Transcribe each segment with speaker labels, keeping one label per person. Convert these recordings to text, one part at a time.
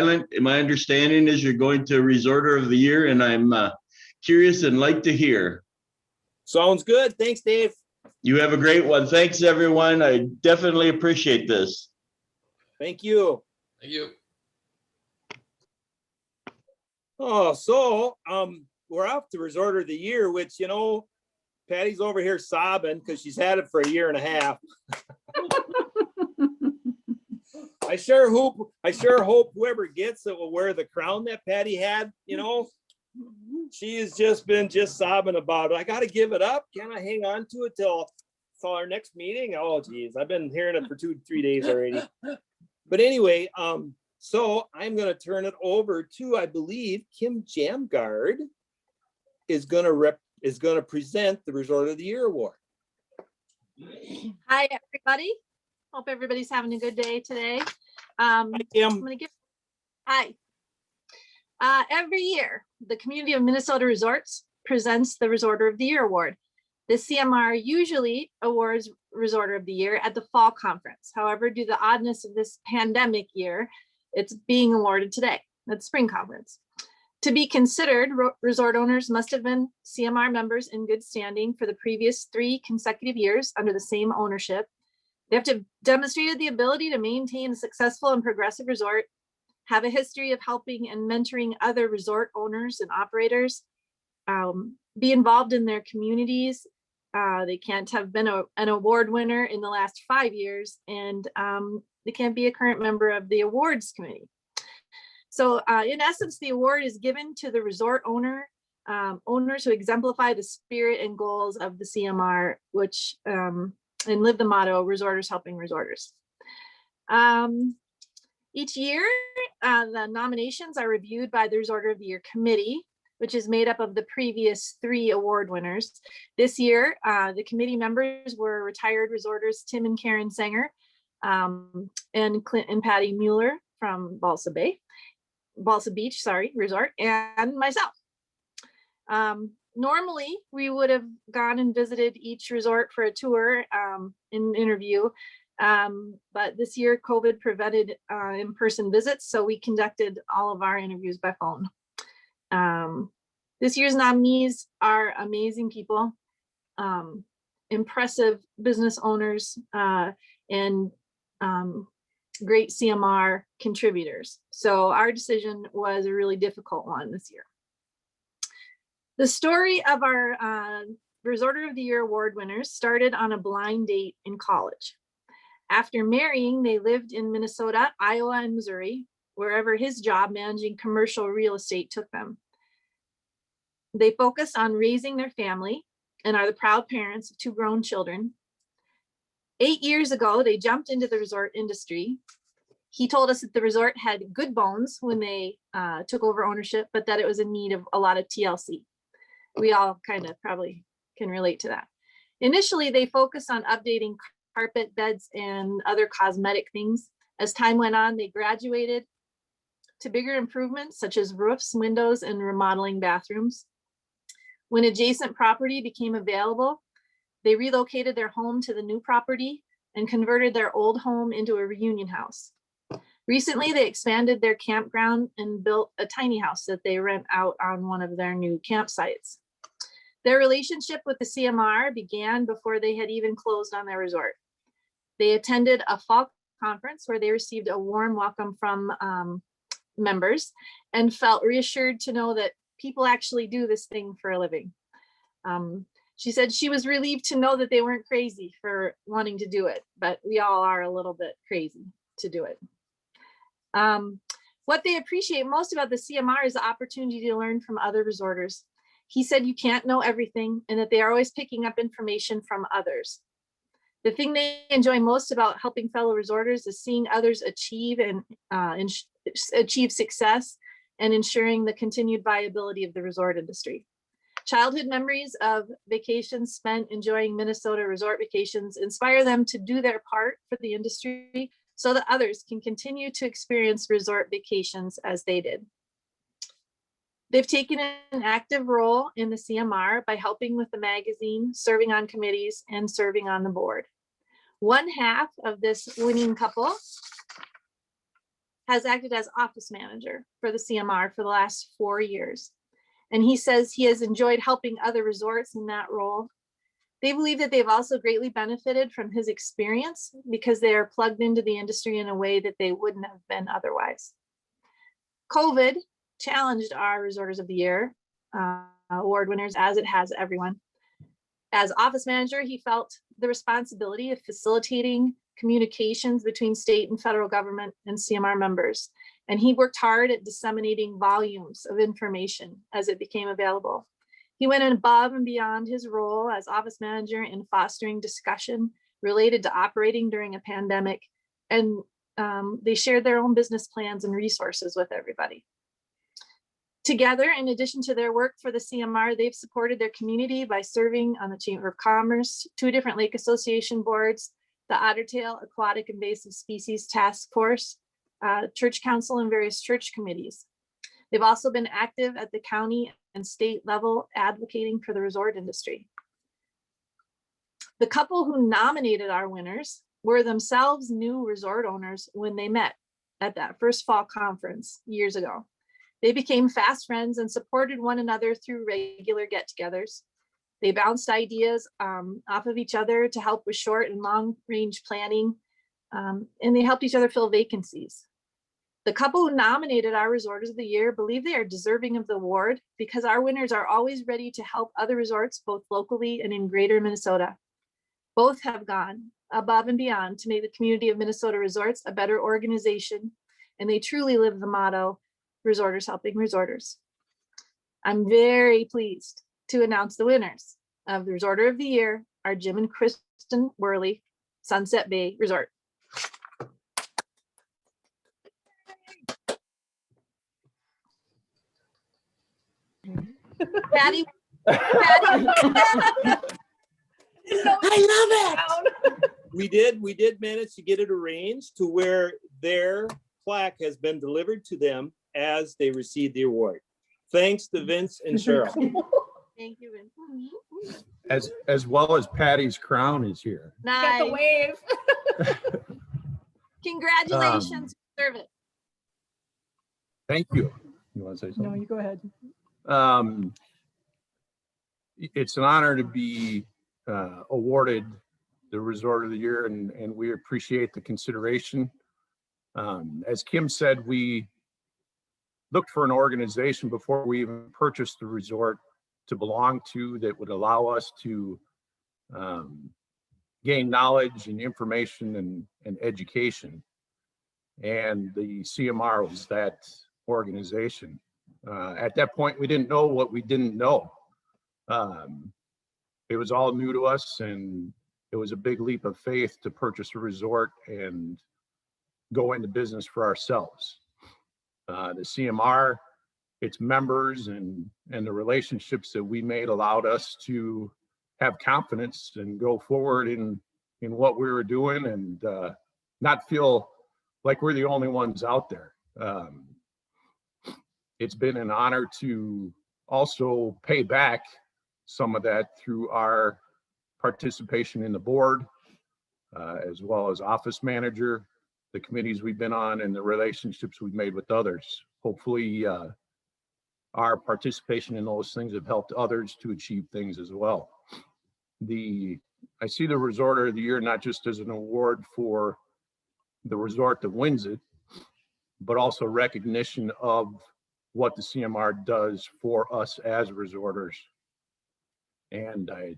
Speaker 1: My understanding is you're going to Resorter of the Year, and I'm curious and like to hear.
Speaker 2: Sounds good. Thanks, Dave.
Speaker 1: You have a great one. Thanks, everyone. I definitely appreciate this.
Speaker 2: Thank you.
Speaker 3: Thank you.
Speaker 2: Oh, so we're off to Resorter of the Year, which, you know, Patty's over here sobbing because she's had it for a year and a half. I sure hope whoever gets it will wear the crown that Patty had. You know, she has just been sobbing about it. I got to give it up. Can I hang on to it till our next meeting? Oh, geez, I've been hearing it for 2-3 days already. But anyway, so I'm going to turn it over to, I believe, Kim Jamgard is going to present the Resort of the Year award.
Speaker 4: Hi, everybody. Hope everybody's having a good day today.
Speaker 2: Hi, Kim.
Speaker 4: I'm going to give. Hi. Every year, the Community of Minnesota Resorts presents the Resorter of the Year award. The CMR usually awards Resorter of the Year at the fall conference. However, due to the oddness of this pandemic year, it's being awarded today at the spring conference. To be considered, resort owners must have been CMR members in good standing for the previous 3 consecutive years under the same ownership. They have to have demonstrated the ability to maintain a successful and progressive resort, have a history of helping and mentoring other resort owners and operators, be involved in their communities. They can't have been an award winner in the last 5 years, and they can't be a current member of the awards committee. So in essence, the award is given to the resort owners who exemplify the spirit and goals of the CMR, which and live the motto, resorters helping resorters. Each year, the nominations are reviewed by the Resorter of the Year committee, which is made up of the previous 3 award winners. This year, the committee members were retired resorters Tim and Karen Sanger, and Clint and Patty Mueller from Balsa Beach, resort, and myself. Normally, we would have gone and visited each resort for a tour and interview, but this year COVID prevented in-person visits, so we conducted all of our interviews by phone. This year's nominees are amazing people, impressive business owners, and great CMR contributors. So our decision was a really difficult one this year. The story of our Resorter of the Year award winners started on a blind date in college. After marrying, they lived in Minnesota, Iowa, and Missouri, wherever his job managing commercial real estate took them. They focus on raising their family and are the proud parents of 2 grown children. 8 years ago, they jumped into the resort industry. He told us that the resort had good bones when they took over ownership, but that it was in need of a lot of TLC. We all kind of probably can relate to that. Initially, they focused on updating carpet, beds, and other cosmetic things. As time went on, they graduated to bigger improvements such as roofs, windows, and remodeling bathrooms. When adjacent property became available, they relocated their home to the new property and converted their old home into a reunion house. Recently, they expanded their campground and built a tiny house that they rent out on one of their new campsites. Their relationship with the CMR began before they had even closed on their resort. They attended a fall conference where they received a warm welcome from members and felt reassured to know that people actually do this thing for a living. She said she was relieved to know that they weren't crazy for wanting to do it, but we all are a little bit crazy to do it. What they appreciate most about the CMR is the opportunity to learn from other resorters. He said you can't know everything and that they are always picking up information from others. The thing they enjoy most about helping fellow resorters is seeing others achieve achieve success and ensuring the continued viability of the resort industry. Childhood memories of vacations spent enjoying Minnesota resort vacations inspire them to do their part for the industry so that others can continue to experience resort vacations as they did. They've taken an active role in the CMR by helping with the magazine, serving on committees, and serving on the board. One half of this winning couple has acted as office manager for the CMR for the last 4 years. And he says he has enjoyed helping other resorts in that role. They believe that they've also greatly benefited from his experience because they are plugged into the industry in a way that they wouldn't have been otherwise. COVID challenged our Resorters of the Year award winners, as it has everyone. As office manager, he felt the responsibility of facilitating communications between state and federal government and CMR members. And he worked hard at disseminating volumes of information as it became available. He went above and beyond his role as office manager in fostering discussion related to operating during a pandemic. And they shared their own business plans and resources with everybody. Together, in addition to their work for the CMR, they've supported their community by serving on the Chamber of Commerce, 2 different Lake Association boards, the Ottertail Aquatic Invasive Species Task Force, Church Council, and various church committees. They've also been active at the county and state level advocating for the resort industry. The couple who nominated our winners were themselves new resort owners when they met at that first fall conference years ago. They became fast friends and supported one another through regular get-togethers. They bounced ideas off of each other to help with short and long-range planning, and they helped each other fill vacancies. The couple who nominated our Resorters of the Year believe they are deserving of the award because our winners are always ready to help other resorts, both locally and in greater Minnesota. Both have gone above and beyond to make the community of Minnesota resorts a better organization, and they truly live the motto, Resorters helping resorters. I'm very pleased to announce the winners of the Resorter of the Year are Jim and Kristen Wherley, Sunset Bay Resort. Patty.
Speaker 3: I love it.
Speaker 2: We did manage to get it arranged to where their plaque has been delivered to them as they receive the award. Thanks to Vince and Cheryl.
Speaker 4: Thank you, Vince.
Speaker 3: As well as Patty's crown is here.
Speaker 4: Nice.
Speaker 5: Got the wave.
Speaker 4: Congratulations, serve it.
Speaker 3: Thank you. You want to say something?
Speaker 5: No, you go ahead.
Speaker 3: It's an honor to be awarded the Resort of the Year, and we appreciate the consideration. As Kim said, we looked for an organization before we even purchased the resort to belong to that would allow us to gain knowledge and information and education. And the CMR was that organization. At that point, we didn't know what we didn't know. It was all new to us, and it was a big leap of faith to purchase a resort and go into business for ourselves. The CMR, its members, and the relationships that we made allowed us to have confidence and go forward in what we were doing, and not feel like we're the only ones out there. It's been an honor to also pay back some of that through our participation in the board, as well as office manager, the committees we've been on, and the relationships we've made with others. Hopefully, our participation in those things have helped others to achieve things as well. I see the Resorter of the Year not just as an award for the resort that wins it, but also recognition of what the CMR does for us as resorters. And I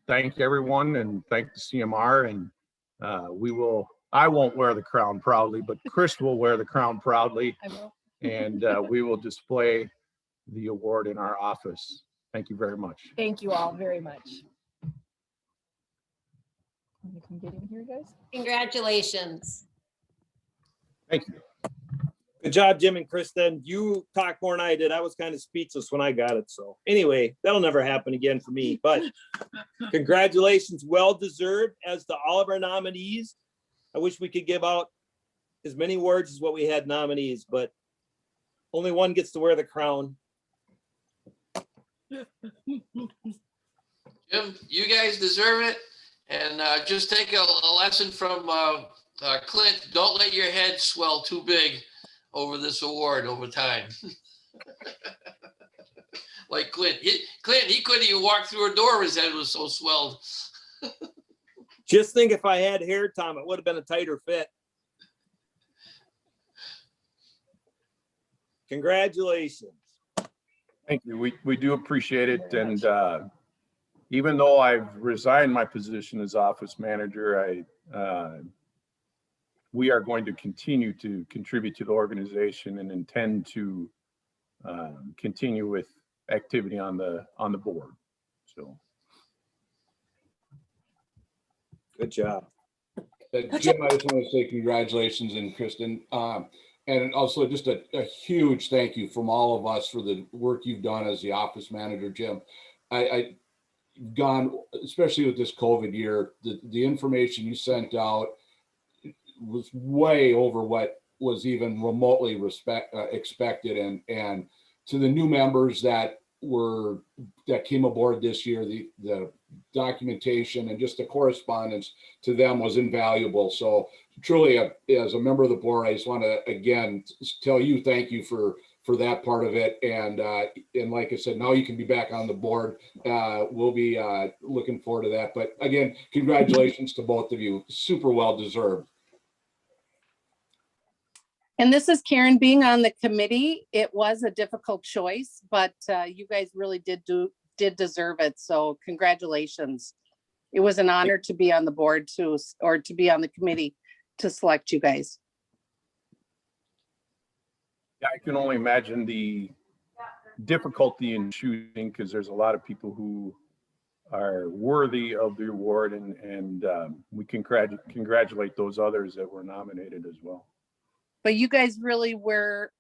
Speaker 3: thank everyone and thank the CMR, and I won't wear the crown proudly, but Chris will wear the crown proudly.
Speaker 5: I will.
Speaker 3: And we will display the award in our office. Thank you very much.
Speaker 5: Thank you all very much. Let me come get in here, guys.
Speaker 6: Congratulations.
Speaker 3: Thank you.
Speaker 2: Good job, Jim and Kristen. You talked more than I did. I was kind of speechless when I got it. So anyway, that'll never happen again for me, but congratulations, well deserved. As to all of our nominees, I wish we could give out as many awards as what we had nominees, but only one gets to wear the crown.
Speaker 7: Jim, you guys deserve it. And just take a lesson from Clint. Don't let your head swell too big over this award over time. Like Clint, he couldn't even walk through a door. His head was so swelled.
Speaker 2: Just think if I had hair, Tom, it would have been a tighter fit. Congratulations.
Speaker 3: Thank you. We do appreciate it. And even though I've resigned my position as office manager, we are going to continue to contribute to the organization and intend to continue with activity on the board. So
Speaker 2: Good job.
Speaker 8: Jim, I just want to say congratulations, and Kristen. And also just a huge thank you from all of us for the work you've done as the office manager, Jim. I've gone, especially with this COVID year, the information you sent out was way over what was even remotely expected. And to the new members that came aboard this year, the documentation and just the correspondence to them was invaluable. So truly, as a member of the board, I just want to again tell you thank you for that part of it. And like I said, now you can be back on the board. We'll be looking forward to that. But again, congratulations to both of you. Super well deserved.
Speaker 9: And this is Karen. Being on the committee, it was a difficult choice, but you guys really did deserve it. So congratulations. It was an honor to be on the board too, or to be on the committee to select you guys.
Speaker 3: yeah, I can only imagine the difficulty in choosing, because there's a lot of people who are worthy of the award, and we congratulate those others that were nominated as well.
Speaker 9: But you guys really were,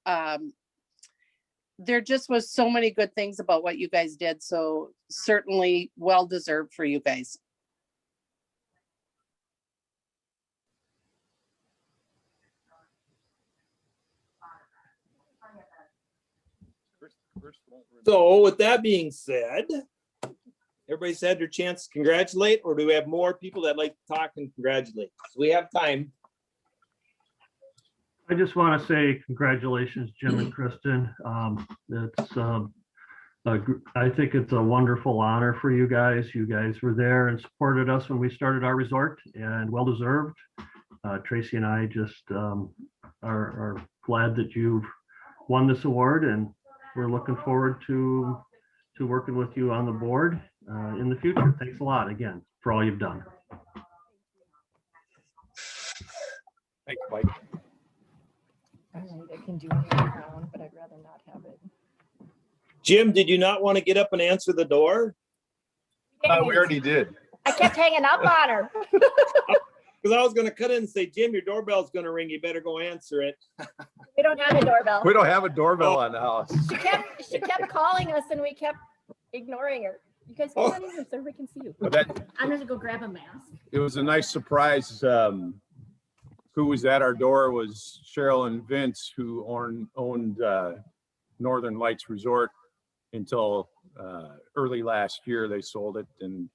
Speaker 9: there just was so many good things about what you guys did. So certainly well deserved for you guys.
Speaker 2: So with that being said, everybody's had their chance to congratulate, or do we have more people that like to talk and congratulate? So we have time.
Speaker 10: I just want to say congratulations, Jim and Kristen. I think it's a wonderful honor for you guys. You guys were there and supported us when we started our resort, and well deserved. Tracy and I just are glad that you've won this award, and we're looking forward to working with you on the board in the future. Thanks a lot again for all you've done.
Speaker 3: Thanks, Mike.
Speaker 5: All right, I can do it around, but I'd rather not have it.
Speaker 2: Jim, did you not want to get up and answer the door?
Speaker 3: We already did.
Speaker 5: I kept hanging up on her.
Speaker 2: Because I was going to cut in and say, Jim, your doorbell's going to ring. You better go answer it.
Speaker 5: We don't have a doorbell.
Speaker 3: We don't have a doorbell on the house.
Speaker 5: She kept calling us and we kept ignoring her. You guys come on in so everybody can see you. I'm gonna go grab a mask.
Speaker 3: It was a nice surprise. Who was at our door was Cheryl and Vince, who owned Northern Lights Resort until early last year. They sold it, and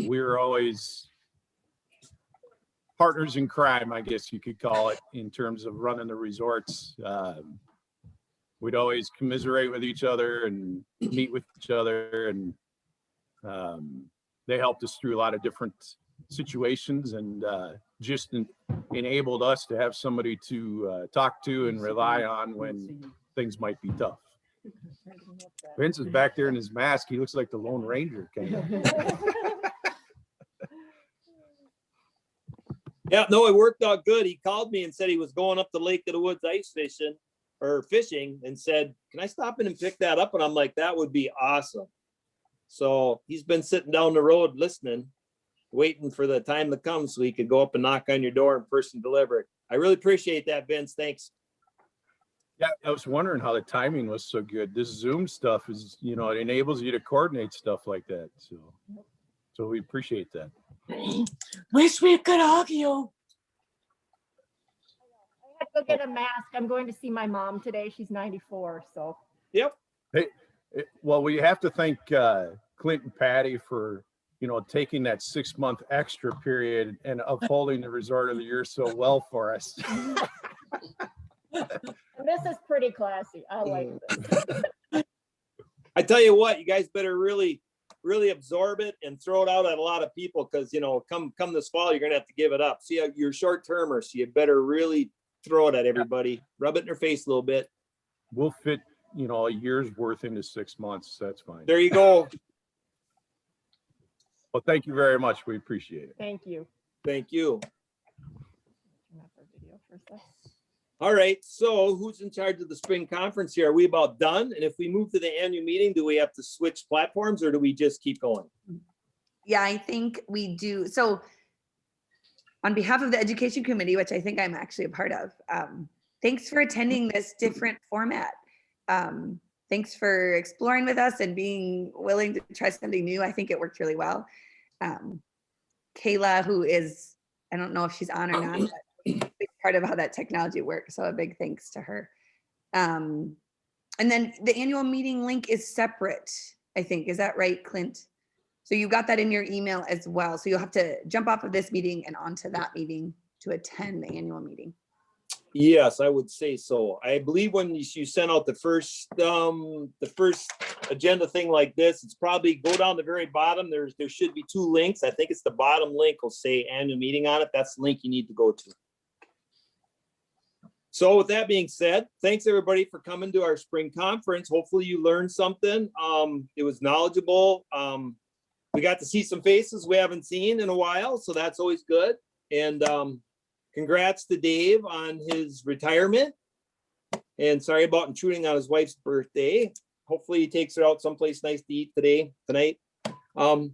Speaker 3: we were always partners in crime, I guess you could call it, in terms of running the resorts. We'd always commiserate with each other and meet with each other, and they helped us through a lot of different situations, and just enabled us to have somebody to talk to and rely on when things might be tough. Vince is back there in his mask. He looks like the Lone Ranger kind of.
Speaker 2: Yeah, no, it worked out good. He called me and said he was going up the Lake of the Woods ice fishing and said, can I stop in and pick that up? And I'm like, that would be awesome. So he's been sitting down the road listening, waiting for the time to come so he could go up and knock on your door and person deliver it. I really appreciate that, Vince. Thanks.
Speaker 3: Yeah, I was wondering how the timing was so good. This Zoom stuff is, it enables you to coordinate stuff like that. So we appreciate that.
Speaker 6: Wish we could hug you.
Speaker 5: I have to go get a mask. I'm going to see my mom today. She's 94, so.
Speaker 2: Yep.
Speaker 3: Hey, well, we have to thank Clint and Patty for, taking that 6-month extra period and upholding the resort of the year so well for us.
Speaker 5: And this is pretty classy. I like this.
Speaker 2: I tell you what, you guys better really absorb it and throw it out at a lot of people, because come this fall, you're gonna have to give it up. See, you're short termer, so you better really throw it at everybody. Rub it in their face a little bit.
Speaker 3: We'll fit, a year's worth into 6 months. That's fine.
Speaker 2: There you go.
Speaker 3: Well, thank you very much. We appreciate it.
Speaker 5: Thank you.
Speaker 2: Thank you.
Speaker 5: Turn off our video for a sec.
Speaker 2: All right, so who's in charge of the spring conference here? Are we about done? And if we move to the annual meeting, do we have to switch platforms, or do we just keep going?
Speaker 11: Yeah, I think we do. So on behalf of the Education Committee, which I think I'm actually a part of, thanks for attending this different format. Thanks for exploring with us and being willing to try something new. I think it worked really well. Kayla, who is, I don't know if she's on or not, but big part of how that technology works. So a big thanks to her. And then the annual meeting link is separate, I think. Is that right, Clint? So you got that in your email as well. So you'll have to jump off of this meeting and onto that meeting to attend the annual meeting.
Speaker 2: Yes, I would say so. I believe when you sent out the first agenda thing like this, it's probably go down the very bottom. There should be 2 links. I think it's the bottom link will say annual meeting on it. That's the link you need to go to. So with that being said, thanks everybody for coming to our spring conference. Hopefully you learned something. It was knowledgeable. We got to see some faces we haven't seen in a while, so that's always good. And congrats to Dave on his retirement. And sorry about intruding on his wife's birthday. Hopefully he takes her out someplace nice to eat tonight. And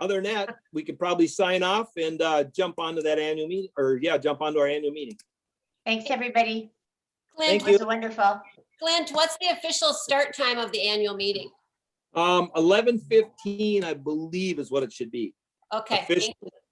Speaker 2: other than that, we could probably sign off and jump onto that annual meeting, jump onto our annual meeting.
Speaker 12: Thanks, everybody.
Speaker 7: Clint,
Speaker 2: Thank you.
Speaker 12: It was wonderful.
Speaker 7: Clint, what's the official start time of the annual meeting?
Speaker 2: 11:15, I believe, is what it should be.
Speaker 7: Okay.
Speaker 2: Official.
Speaker 7: Thank you.